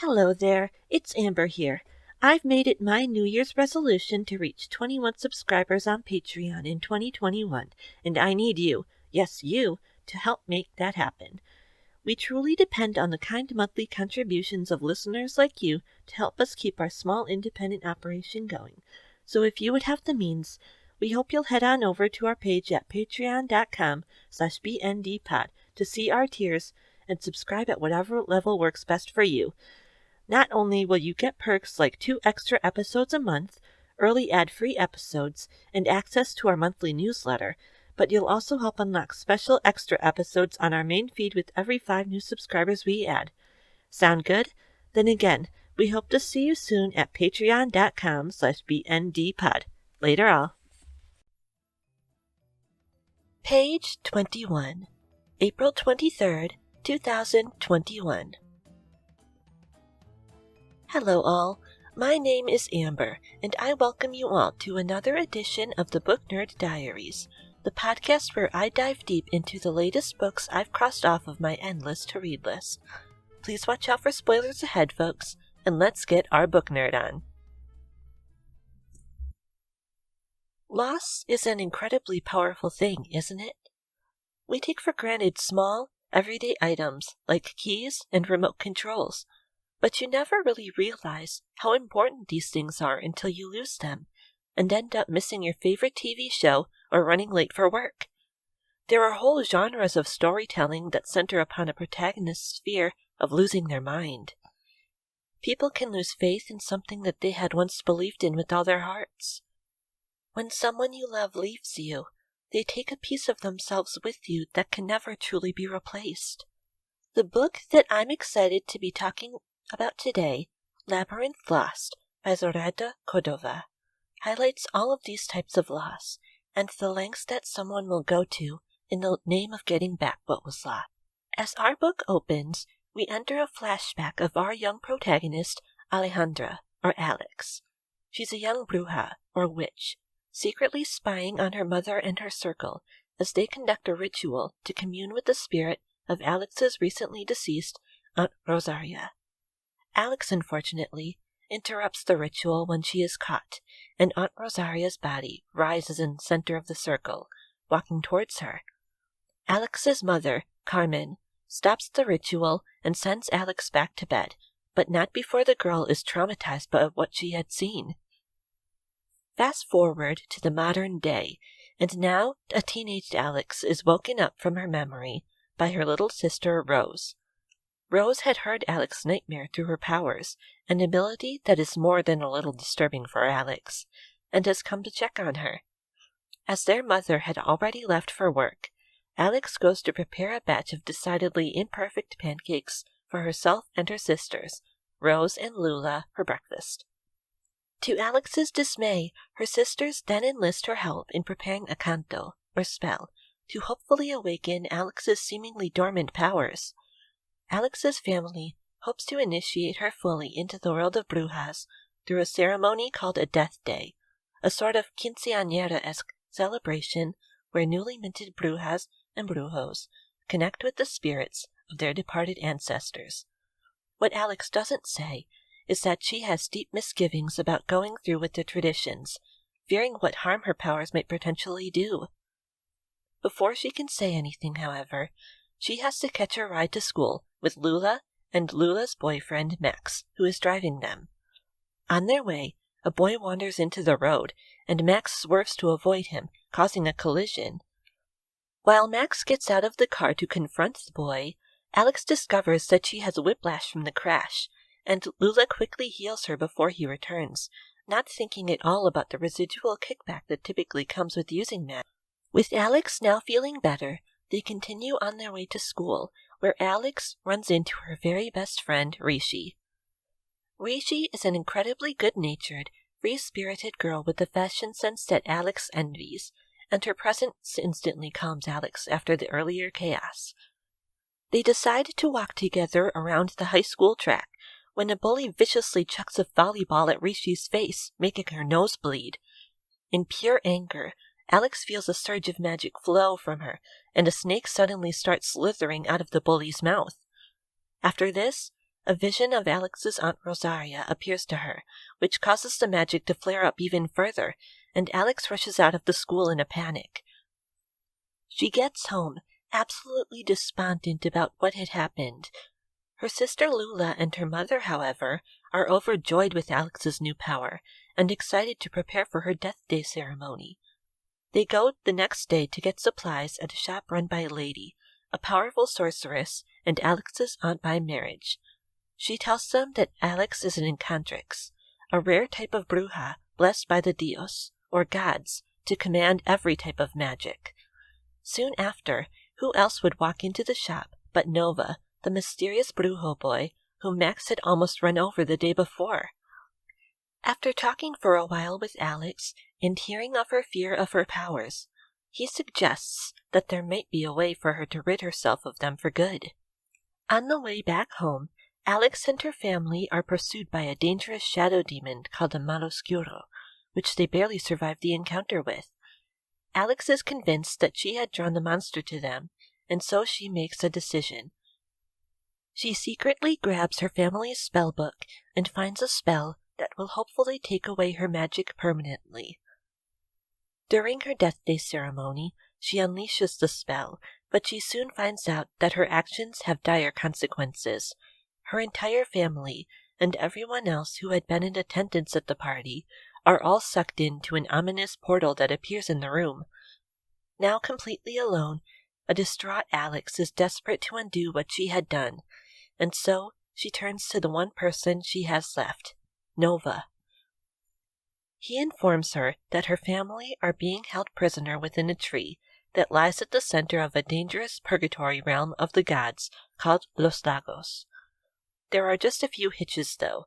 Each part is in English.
Hello there, it's Amber here. I've made it my New Year's resolution to reach 21 subscribers on Patreon in 2021, and I need you, yes you, to help make that happen. We truly depend on the kind monthly contributions of listeners like you to help us keep our small independent operation going. So if you would have the means, we hope you'll head on over to our page at patreon.com/bndpod to see our tiers and subscribe at whatever level works best for you. Not only will you get perks like 2 extra episodes a month, early ad-free episodes, and access to our monthly newsletter, but you'll also help unlock special extra episodes on our main feed with every 5 new subscribers we add. Sound good? Then again, we hope to see you soon at patreon.com/bndpod. Later all. Page 21, April 23rd, 2021. Hello all, my name is Amber, and I welcome you all to another edition of the Book Nerd Diaries, the podcast where I dive deep into the latest books I've crossed off of my endless to-read list. Please watch out for spoilers ahead, folks, and let's get our book nerd on. Loss is an incredibly powerful thing, isn't it? We take for granted small, everyday items like keys and remote controls, but you never really realize how important these things are until you lose them and end up missing your favorite TV show or running late for work. There are whole genres of storytelling that center upon a protagonist's fear of losing their mind. People can lose faith in something that they had once believed in with all their hearts. When someone you love leaves you, they take a piece of themselves with you that can never truly be replaced. The book that I'm excited to be talking about today, Labyrinth Lost by Zoraida Cordova, highlights all of these types of loss and the lengths that someone will go to in the name of getting back what was lost. As our book opens, we enter a flashback of our young protagonist, Alejandra, or Alex. She's a young bruja, or witch, secretly spying on her mother and her circle as they conduct a ritual to commune with the spirit of Alex's recently deceased Aunt Rosaria. Alex, unfortunately, interrupts the ritual when she is caught, and Aunt Rosaria's body rises in the center of the circle, walking towards her. Alex's mother, Carmen, stops the ritual and sends Alex back to bed, but not before the girl is traumatized by what she had seen. Fast forward to the modern day, and now a teenage Alex is woken up from her memory by her little sister, Rose. Rose had heard Alex's nightmare through her powers, an ability that is more than a little disturbing for Alex, and has come to check on her. As their mother had already left for work, Alex goes to prepare a batch of decidedly imperfect pancakes for herself and her sisters, Rose and Lula, for breakfast. To Alex's dismay, her sisters then enlist her help in preparing a canto, or spell, to hopefully awaken Alex's seemingly dormant powers. Alex's family hopes to initiate her fully into the world of brujas through a ceremony called a death day, a sort of quinceañera-esque celebration where newly minted brujas and brujos connect with the spirits of their departed ancestors. What Alex doesn't say is that she has deep misgivings about going through with the traditions, fearing what harm her powers might potentially do. Before she can say anything, however, she has to catch a ride to school with Lula and Lula's boyfriend, Max, who is driving them. On their way, a boy wanders into the road, and Max swerves to avoid him, causing a collision. While Max gets out of the car to confront the boy, Alex discovers that she has whiplash from the crash, and Lula quickly heals her before he returns, not thinking at all about the residual kickback that typically comes with using Max. With Alex now feeling better, they continue on their way to school, where Alex runs into her very best friend, Rishi. Rishi is an incredibly good-natured, free-spirited girl with a fashion sense that Alex envies, and her presence instantly calms Alex after the earlier chaos. They decide to walk together around the high school track when a bully viciously chucks a volleyball at Rishi's face, making her nose bleed. In pure anger, Alex feels a surge of magic flow from her, and a snake suddenly starts slithering out of the bully's mouth. After this, a vision of Alex's Aunt Rosaria appears to her, which causes the magic to flare up even further, and Alex rushes out of the school in a panic. She gets home, absolutely despondent about what had happened. Her sister Lula and her mother, however, are overjoyed with Alex's new power, and excited to prepare for her death day ceremony. They go the next day to get supplies at a shop run by a lady, a powerful sorceress, and Alex's aunt by marriage. She tells them that Alex is an enchantrix, a rare type of bruja blessed by the dios, or gods, to command every type of magic. Soon after, who else would walk into the shop but Nova, the mysterious brujo boy whom Max had almost run over the day before? After talking for a while with Alex and hearing of her fear of her powers, he suggests that there might be a way for her to rid herself of them for good. On the way back home, Alex and her family are pursued by a dangerous shadow demon called a maloscuro, which they barely survive the encounter with. Alex is convinced that she had drawn the monster to them, and so she makes a decision. She secretly grabs her family's spell book and finds a spell that will hopefully take away her magic permanently. During her death day ceremony, she unleashes the spell, but she soon finds out that her actions have dire consequences. Her entire family, and everyone else who had been in attendance at the party, are all sucked into an ominous portal that appears in the room. Now completely alone, a distraught Alex is desperate to undo what she had done, and so she turns to the one person she has left, Nova. He informs her that her family are being held prisoner within a tree that lies at the center of a dangerous purgatory realm of the gods called Los Lagos. There are just a few hitches, though.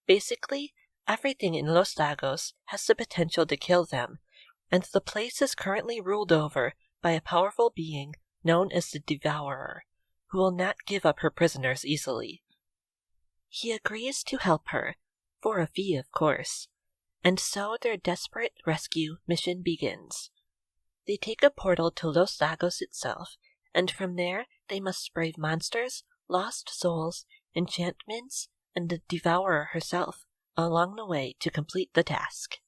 Basically, everything in Los Lagos has the potential to kill them, and the place is currently ruled over by a powerful being known as the Devourer, who will not give up her prisoners easily. He agrees to help her, for a fee of course, and so their desperate rescue mission begins. They take a portal to Los Lagos itself, and from there they must brave monsters, lost souls, enchantments, and the Devourer herself along the way to complete the task.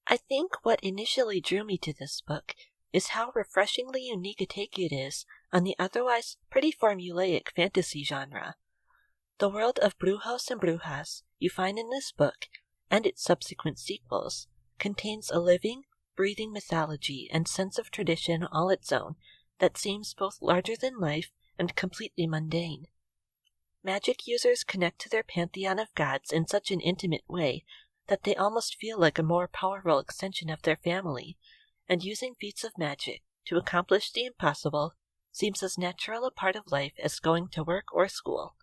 I think what initially drew me to this book is how refreshingly unique a take it is on the otherwise pretty formulaic fantasy genre. The world of brujos and brujas you find in this book, and its subsequent sequels, contains a living, breathing mythology and sense of tradition all its own that seems both larger than life and completely mundane. Magic users connect to their pantheon of gods in such an intimate way that they almost feel like a more powerful extension of their family, and using feats of magic to accomplish the impossible seems as natural a part of life as going to work or school.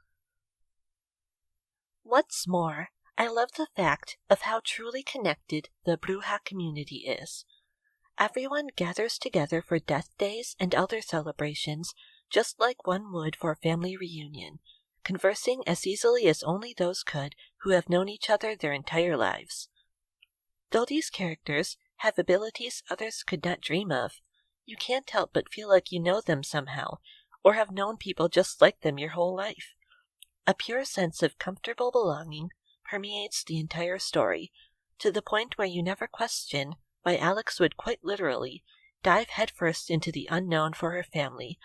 What's more, I love the fact of how truly connected the bruja community is. Everyone gathers together for death days and other celebrations just like one would for a family reunion, conversing as easily as only those could who have known each other their entire lives. Though these characters have abilities others could not dream of, you can't help but feel like you know them somehow, or have known people just like them your whole life. A pure sense of comfortable belonging permeates the entire story, to the point where you never question why Alex would quite literally dive headfirst into the unknown for her family,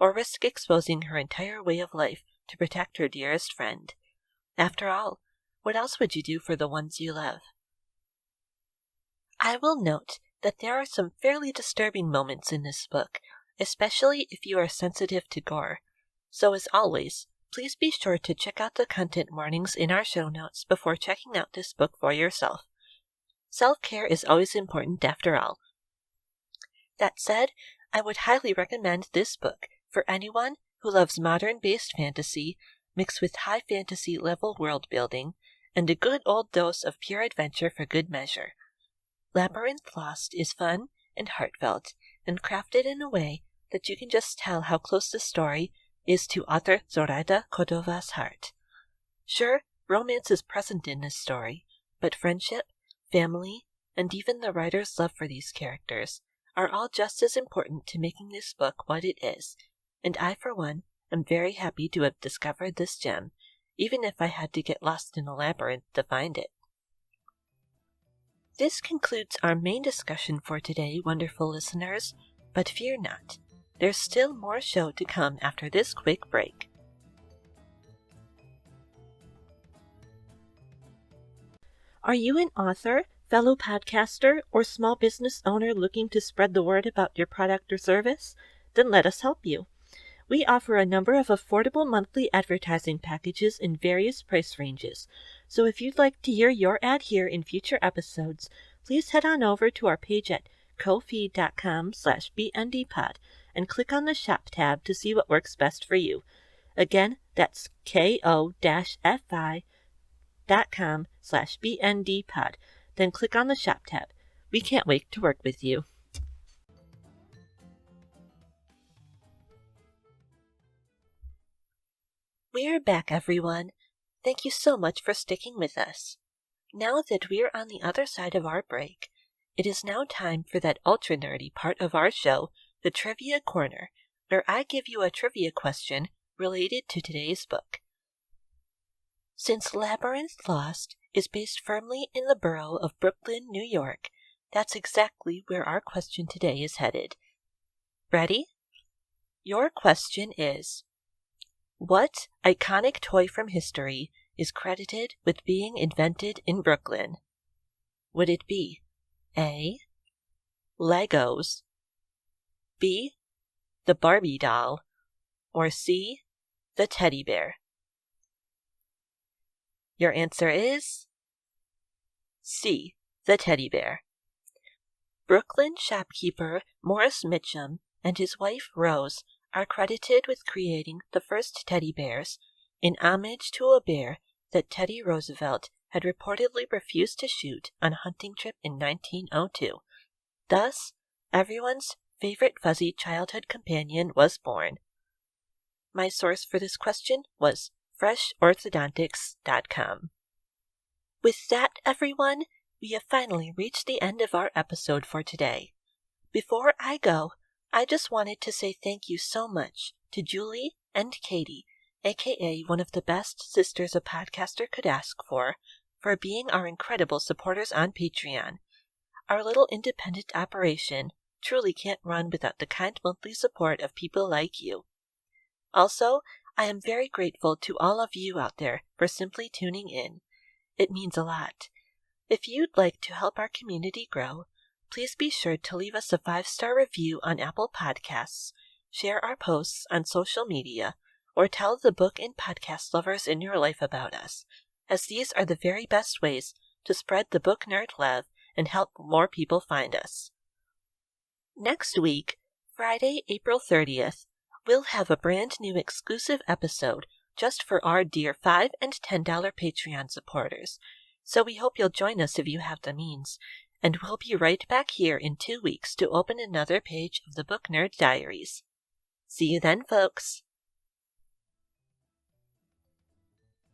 or risk exposing her entire way of life to protect her dearest friend. After all, what else would you do for the ones you love? I will note that there are some fairly disturbing moments in this book, especially if you are sensitive to gore. So as always, please be sure to check out the content warnings in our show notes before checking out this book for yourself. Self-care is always important after all. That said, I would highly recommend this book for anyone who loves modern-based fantasy mixed with high fantasy level world building and a good old dose of pure adventure for good measure. Labyrinth Lost is fun and heartfelt and crafted in a way that you can just tell how close the story is to author Zoraida Cordova's heart. Sure, romance is present in this story, but friendship, family, and even the writer's love for these characters are all just as important to making this book what it is, and I, for one, I'm very happy to have discovered this gem, even if I had to get lost in a labyrinth to find it. This concludes our main discussion for today, wonderful listeners, but fear not. There's still more show to come after this quick break. Are you an author, fellow podcaster, or small business owner looking to spread the word about your product or service? Then let us help you. We offer a number of affordable monthly advertising packages in various price ranges. So if you'd like to hear your ad here in future episodes, please head on over to our page at ko-fi.com/bndpod and click on the shop tab to see what works best for you. Again, that's ko-fi.com/bndpod. Then click on the shop tab. We can't wait to work with you. We're back, everyone. Thank you so much for sticking with us. Now that we're on the other side of our break, it is now time for that ultra-nerdy part of our show, the Trivia Corner, where I give you a trivia question related to today's book. Since Labyrinth Lost is based firmly in the borough of Brooklyn, New York, that's exactly where our question today is headed. Ready? Your question is, what iconic toy from history is credited with being invented in Brooklyn? Would it be A. Legos, B. the Barbie doll, or C. the teddy bear? Your answer is C. the teddy bear. Brooklyn shopkeeper Morris Mitchum and his wife Rose are credited with creating the first teddy bears in homage to a bear that Teddy Roosevelt had reportedly refused to shoot on a hunting trip in 1902. Thus, everyone's favorite fuzzy childhood companion was born. My source for this question was freshorthodontics.com. With that, everyone, we have finally reached the end of our episode for today. Before I go, I just wanted to say thank you so much to Julie and Katie, aka one of the best sisters a podcaster could ask for being our incredible supporters on Patreon. Our little independent operation truly can't run without the kind monthly support of people like you. Also, I am very grateful to all of you out there for simply tuning in. It means a lot. If you'd like to help our community grow, please be sure to leave us a 5-star review on Apple Podcasts, share our posts on social media, or tell the book and podcast lovers in your life about us, as these are the very best ways to spread the book nerd love and help more people find us. Next week, Friday, April 30th, we'll have a brand new exclusive episode just for our dear $5 and $10 Patreon supporters, so we hope you'll join us if you have the means. And we'll be right back here in 2 weeks to open another page of the Book Nerd Diaries. See you then, folks!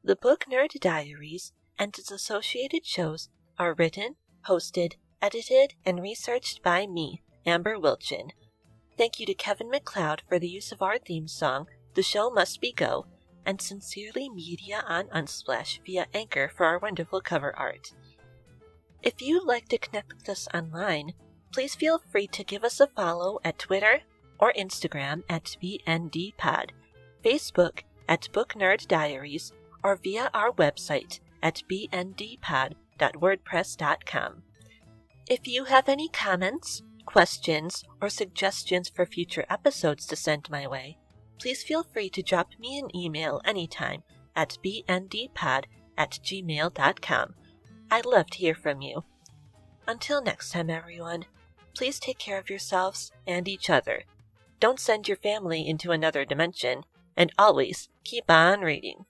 The Book Nerd Diaries and its associated shows are written, hosted, edited, and researched by me, Amber Wilchin. Thank you to Kevin MacLeod for the use of our theme song, The Show Must Be Go, and Sincerely Media on Unsplash via Anchor for our wonderful cover art. If you'd like to connect with us online, please feel free to give us a follow at Twitter or Instagram at BNDPod, Facebook at Book Nerd Diaries, or via our website at bndpod.wordpress.com. If you have any comments, questions, or suggestions for future episodes to send my way, please feel free to drop me an email anytime at bndpod@gmail.com. I'd love to hear from you. Until next time, everyone, please take care of yourselves and each other. Don't send your family into another dimension, and always keep on reading.